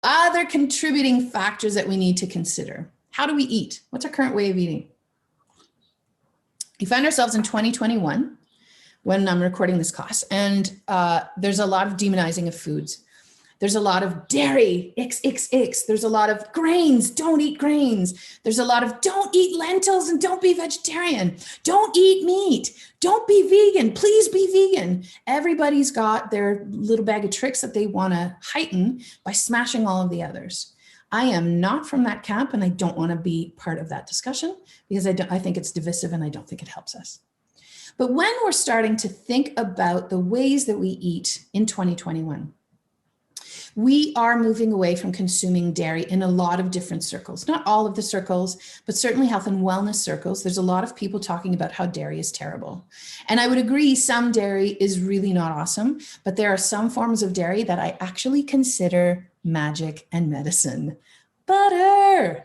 Other contributing factors that we need to consider. How do we eat? What's our current way of eating? We find ourselves in 2021 when I'm recording this class, and there's a lot of demonizing of foods. There's a lot of dairy, XXX. There's a lot of grains, don't eat grains. There's a lot of don't eat lentils and don't be vegetarian. Don't eat meat. Don't be vegan. Please be vegan. Everybody's got their little bag of tricks that they want to heighten by smashing all of the others. I am not from that camp, and I don't want to be part of that discussion because I think it's divisive and I don't think it helps us. But when we're starting to think about the ways that we eat in 2021, we are moving away from consuming dairy in a lot of different circles, not all of the circles, but certainly health and wellness circles. There's a lot of people talking about how dairy is terrible. And I would agree some dairy is really not awesome, but there are some forms of dairy that I actually consider magic and medicine. Butter.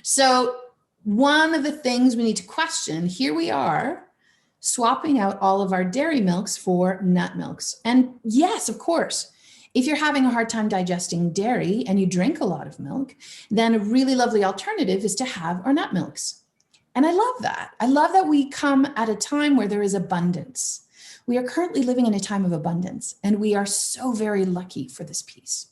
So one of the things we need to question, here we are, swapping out all of our dairy milks for nut milks. And yes, of course, if you're having a hard time digesting dairy and you drink a lot of milk, then a really lovely alternative is to have our nut milks. And I love that. I love that we come at a time where there is abundance. We are currently living in a time of abundance, and we are so very lucky for this piece.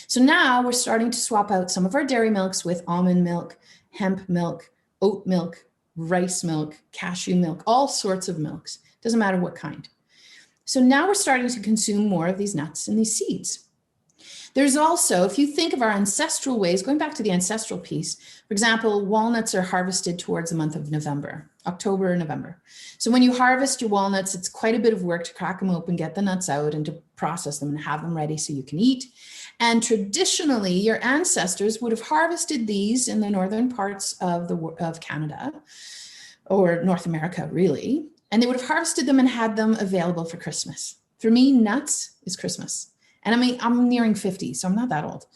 So now we're starting to swap out some of our dairy milks with almond milk, hemp milk, oat milk, rice milk, cashew milk, all sorts of milks. Doesn't matter what kind. So now we're starting to consume more of these nuts and these seeds. There's also, if you think of our ancestral ways, going back to the ancestral piece, for example, walnuts are harvested towards the month of November, October or November. So when you harvest your walnuts, it's quite a bit of work to crack them open, get the nuts out, and to process them and have them ready so you can eat. And traditionally, your ancestors would have harvested these in the northern parts of Canada, or North America, really. And they would have harvested them and had them available for Christmas. For me, nuts is Christmas. And I mean, I'm nearing 50, so I'm not that old.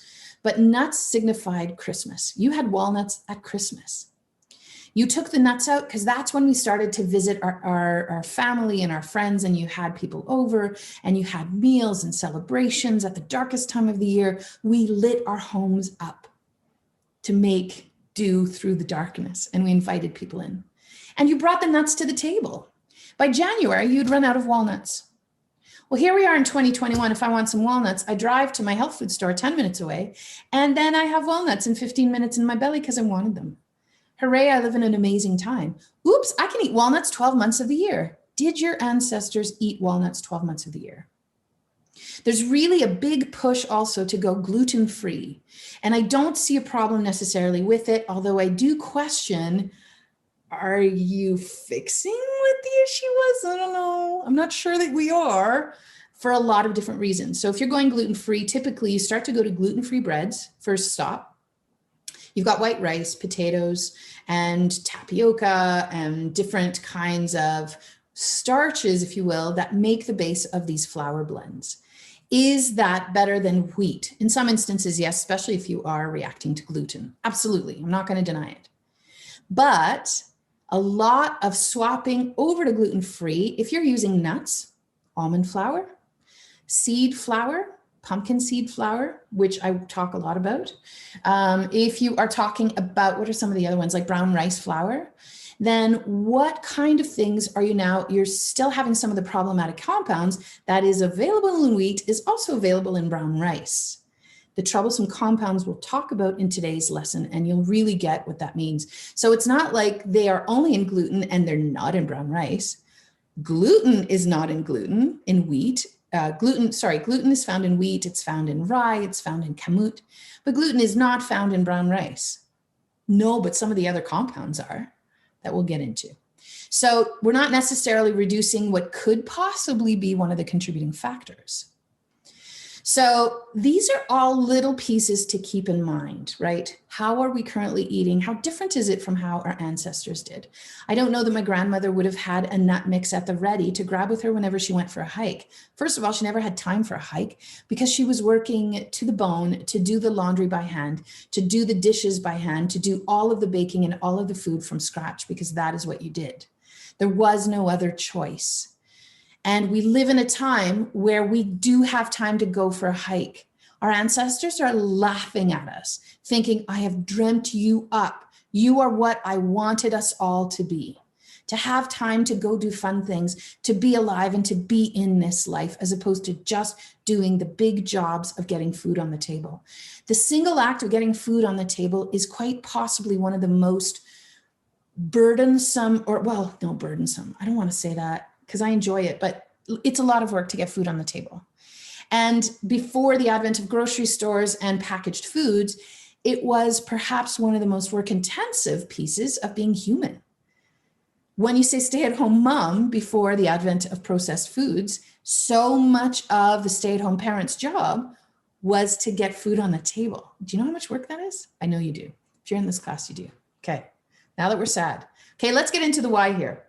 But nuts signified Christmas. You had walnuts at Christmas. You took the nuts out because that's when we started to visit our family and our friends, and you had people over and you had meals and celebrations at the darkest time of the year. We lit our homes up to make do through the darkness, and we invited people in. And you brought the nuts to the table. By January, you'd run out of walnuts. Well, here we are in 2021. If I want some walnuts, I drive to my health food store 10 minutes away, and then I have walnuts in 15 minutes in my belly because I wanted them. Hooray, I live in an amazing time. Oops, I can eat walnuts 12 months of the year. Did your ancestors eat walnuts 12 months of the year? There's really a big push also to go gluten-free. And I don't see a problem necessarily with it, although I do question, are you fixing what the issue was? I don't know. I'm not sure that we are, for a lot of different reasons. So if you're going gluten-free, typically you start to go to gluten-free breads, first stop. You've got white rice, potatoes, and tapioca, and different kinds of starches, if you will, that make the base of these flour blends. Is that better than wheat? In some instances, yes, especially if you are reacting to gluten. Absolutely, I'm not going to deny it. But a lot of swapping over to gluten-free, if you're using nuts, almond flour, seed flour, pumpkin seed flour, which I talk a lot about. If you are talking about, what are some of the other ones, like brown rice flour, then what kind of things are you now, you're still having some of the problematic compounds that is available in wheat is also available in brown rice. The troublesome compounds we'll talk about in today's lesson, and you'll really get what that means. So it's not like they are only in gluten and they're not in brown rice. Gluten is not in gluten, in wheat. Gluten is found in wheat, it's found in rye, it's found in kamut, but gluten is not found in brown rice. No, but some of the other compounds are, that we'll get into. So we're not necessarily reducing what could possibly be one of the contributing factors. So these are all little pieces to keep in mind, right? How are we currently eating? How different is it from how our ancestors did? I don't know that my grandmother would have had a nut mix at the ready to grab with her whenever she went for a hike. First of all, she never had time for a hike because she was working to the bone to do the laundry by hand, to do the dishes by hand, to do all of the baking and all of the food from scratch, because that is what you did. There was no other choice. And we live in a time where we do have time to go for a hike. Our ancestors are laughing at us, thinking, I have dreamt you up. You are what I wanted us all to be. To have time to go do fun things, to be alive and to be in this life, as opposed to just doing the big jobs of getting food on the table. The single act of getting food on the table is quite possibly one of the most burdensome, or well, no, burdensome. I don't want to say that because I enjoy it, but it's a lot of work to get food on the table. And before the advent of grocery stores and packaged foods, it was perhaps one of the most work-intensive pieces of being human. When you say stay-at-home mom before the advent of processed foods, so much of the stay-at-home parent's job was to get food on the table. Do you know how much work that is? I know you do. If you're in this class, you do. Okay, now that we're sad. Okay, let's get into the why here.